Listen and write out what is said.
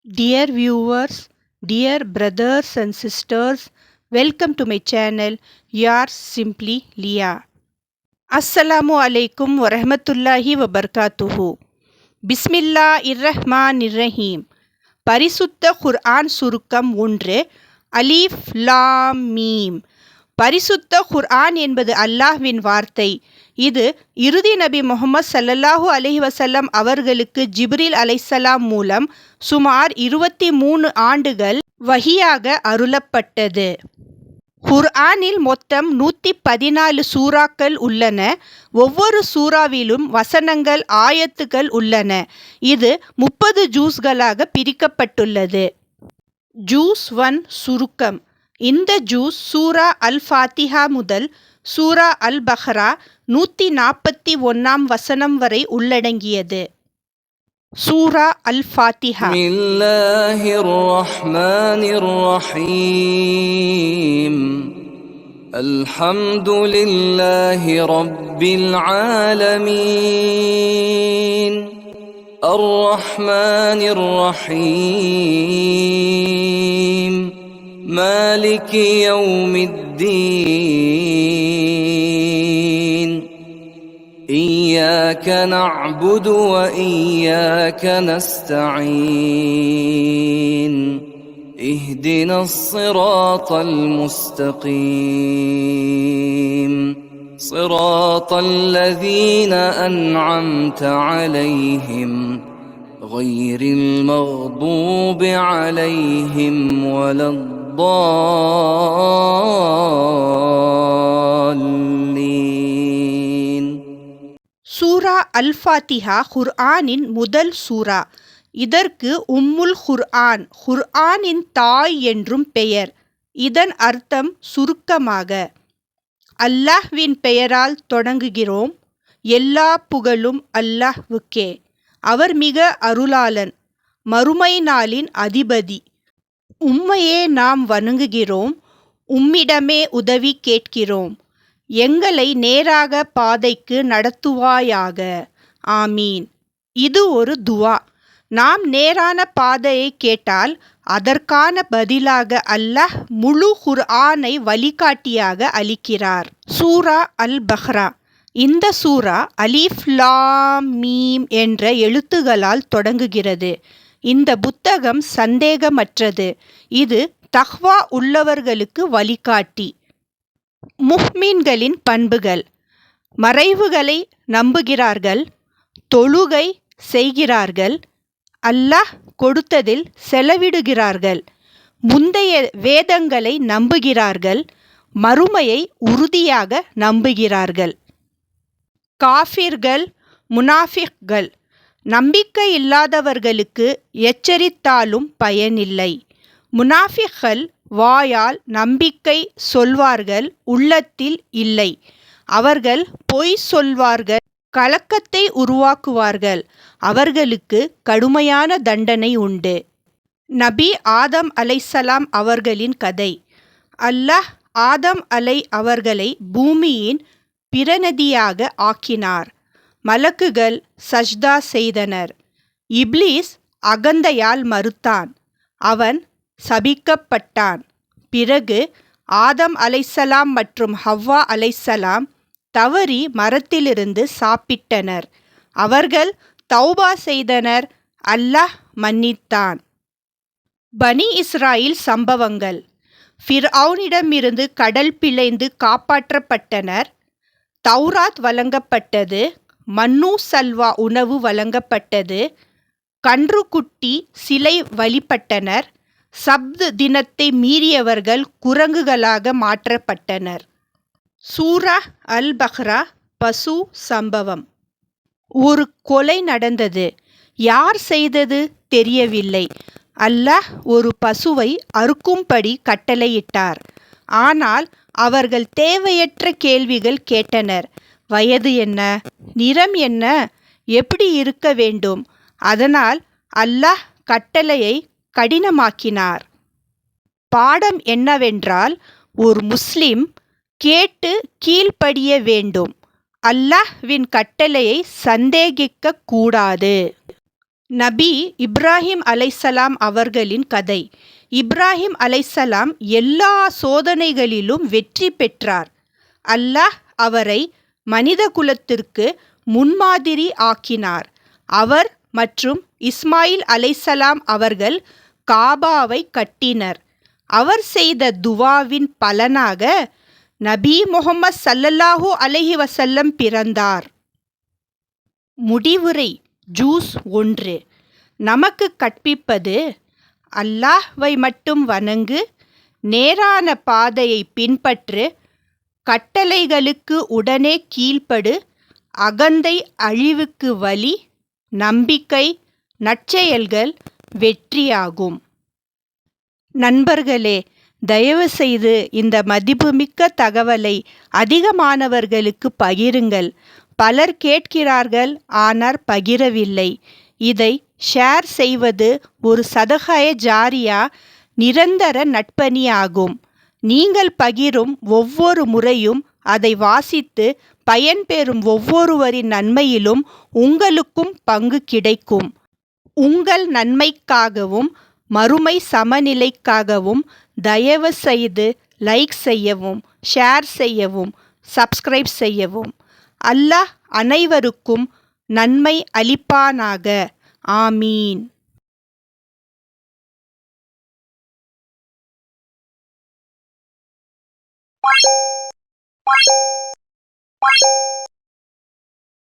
Dear viewers, dear brothers and sisters, welcome to my channel, yours simply Leah. Assalamu alaikum wa rahmatullahi wa barakatuhu. பிஸ்மில்லாஹிர்ரஹ்மானிர்ரஹீம். பரிசுத்த குர்ஆன் சுருக்கம் 1 அலிஃப் லாம் meme. பரிசுத்த குர்ஆன் என்பது அல்லாஹ்வின் வார்த்தை. இது இறுதி நபி முஹம்மது ஸல்லல்லாஹு அலைஹி வஸல்லம் அவர்களுக்கு ஜிப்ரீல் அலைஹிஸ்ஸலாம் மூலம் சுமார் 23 ஆண்டுகள் வஹியாக அருளப்பட்டது. குர்ஆனில் மொத்தம் 114 சூறாக்கள் உள்ளன. ஒவ்வொரு சூறாவிலும் வசனங்கள் ஆயத்துகள் உள்ளன. இது 30 ஜூஸ்களாக பிரிக்கப்பட்டுள்ளது. ஜூஸ் 1 சுருக்கம். இந்த ஜூஸ் சூரா அல் ஃபாத்திஹா முதல் சூரா அல் பஹ்ரா 141ஆம் வசனம் வரை உள்ளடங்கியது. சூரா அல் ஃபாத்திஹா. பிஸ்மில்லாஹிர் ரஹ்மானிர் ரஹீம். அல்ஹம்துலில்லாஹி ரப்பில் ஆலமீன். அர்-ரஹ்மானிர் ரஹீம். மாலிகி யௌமித்தீன். إياك نعبد وإياك نستعين. اهدنا الصراط المستقيم. صراط الذين أنعمت عليهم غير المغضوب عليهم ولا الضالين. சூரா அல் ஃபாத்திஹா குர்ஆனின் முதல் சூரா. இதற்கு உம்முல் குர்ஆன், குர்ஆனின் தாய் என்றும் பெயர். இதன் அர்த்தம் சுருக்கமாக, அல்லாஹ்வின் பெயரால் தொடங்குகிறோம். எல்லா புகழும் அல்லாஹ்வுக்கே. அவர் மிக அருளாளன், மறுமை நாளின் அதிபதி. உம்மையே நாம் வணங்குகிறோம், உம்மிடமே உதவி கேட்கிறோம். எங்களை நேராக பாதைக்கு நடத்துவாயாக. ஆமீன். இது ஒரு துவா. நாம் நேரான பாதையை கேட்டால் அதற்கான பதிலாக அல்லாஹ் முழு குர்ஆனை வழிகாட்டியாக அளிக்கிறார். சூரா அல் பஹ்ரா. இந்த சூரா அலிஃப் லாம் மீம் என்ற எழுத்துகளால் தொடங்குகிறது. இந்த புத்தகம் சந்தேகமற்றது. இது தக்வா உள்ளவர்களுக்கு வழிகாட்டி. முஃமின்களின் பண்புகள்: மறைவுகளை நம்புகிறார்கள், தொழுகை செய்கிறார்கள், அல்லாஹ் கொடுத்ததில் செலவிடுகிறார்கள், முந்தைய வேதங்களை நம்புகிறார்கள், மறுமையை உறுதியாக நம்புகிறார்கள். காஃபிர்கள், முனாஃபிக்கள். நம்பிக்கை இல்லாதவர்களுக்கு எச்சரித்தாலும் பயனில்லை. முனாஃபிக்கள் வாயால் நம்பிக்கை சொல்வார்கள், உள்ளத்தில் இல்லை. அவர்கள் பொய் சொல்வார்கள், கலக்கத்தை உருவாக்குவார்கள். அவர்களுக்கு கடுமையான தண்டனை உண்டு. நபி ஆதம் அலைஹிஸ்ஸலாம் அவர்களின் கதை. அல்லாஹ் ஆதம் அவர்களை பூமியின் பிரதிநிதியாக ஆக்கினார். மலக்குகள் சஜ்தா செய்தனர். இப்லீஸ் அகந்தையால் மறுத்தான். அவன் சபிக்கப்பட்டான். பிறகு ஆதம் அலைஹிஸ்ஸலாம் மற்றும் ஹவ்வா அலைஹிஸ்ஸலாம் தவறி மரத்திலிருந்து சாப்பிட்டனர். அவர்கள் தௌபா செய்தனர். அல்லாஹ் மன்னித்தான். பனி இஸ்ராயில் சம்பவங்கள். ஃபிர்அவுனிடமிருந்து கடல் பிளந்து காப்பாற்றப்பட்டனர். தௌராத் வழங்கப்பட்டது. மன்னு சல்வா உணவு வழங்கப்பட்டது. கன்றுக்குட்டி சிலை வழிபட்டனர். சப்த் தினத்தை மீறியவர்கள் குரங்குகளாக மாற்றப்பட்டனர். சூரா அல் பஹ்ரா பசு சம்பவம். ஒரு கொலை நடந்தது. யார் செய்தது தெரியவில்லை. அல்லாஹ் ஒரு பசுவை அறுக்கும்படி கட்டளையிட்டார். ஆனால் அவர்கள் தேவையற்ற கேள்விகள் கேட்டனர். வயது என்ன, நிறம் என்ன, எப்படி இருக்க வேண்டும்? அதனால் அல்லாஹ் கட்டளையை கடினமாக்கினார். பாடம் என்னவென்றால், ஒரு முஸ்லிம் கேட்டு கீழ்ப்படிய வேண்டும். அல்லாஹ்வின் கட்டளையை சந்தேகிக்க கூடாது. நபி இப்ராஹிம் அலைசலாம் அவர்களின் கதை. இப்ராஹிம் அலைசலாம் எல்லா சோதனைகளிலும் வெற்றி பெற்றார். அல்லாஹ் அவரை மனித குலத்திற்கு முன்மாதிரி ஆக்கினார். அவர் மற்றும் இஸ்மாயில் அலைசலாம் அவர்கள் காபாவை கட்டினர். அவர் செய்த துவாவின் பலனாக நபி முஹம்மது ஸல்லல்லாஹு அலைஹி வஸல்லம் பிறந்தார். முடிவுரை ஜூஸ் 1. நமக்கு கற்பிப்பது: அல்லாஹ்வை மட்டும் வணங்கு, நேரான பாதையை பின்பற்று, கட்டளைகளுக்கு உடனே கீழ்ப்படு, அகந்தை அழிவுக்கு வழி, நம்பிக்கை நற்செயல்கள் வெற்றியாகும். நண்பர்களே, தயவு செய்து இந்த மதிப்புமிக்க தகவலை அதிகமானவர்களுக்கு பகிருங்கள். பலர் கேட்கிறார்கள், ஆனால் பகிரவில்லை. இதை ஷேர் செய்வது ஒரு சதகாய ஜாரியா, நிரந்தர நட்பணியாகும். நீங்கள் பகிரும் ஒவ்வொரு முறையும் அதை வாசித்து பயன்பெறும் ஒவ்வொருவரின் நன்மையிலும் உங்களுக்கும் பங்கு கிடைக்கும். உங்கள் நன்மைக்காகவும் மறுமை சமநிலைக்காகவும் தயவு செய்து லைக் செய்யவும், ஷேர் செய்யவும், சப்ஸ்கிரைப் செய்யவும். அல்லாஹ் அனைவருக்கும் நன்மை அளிப்பானாக. ஆமீன்.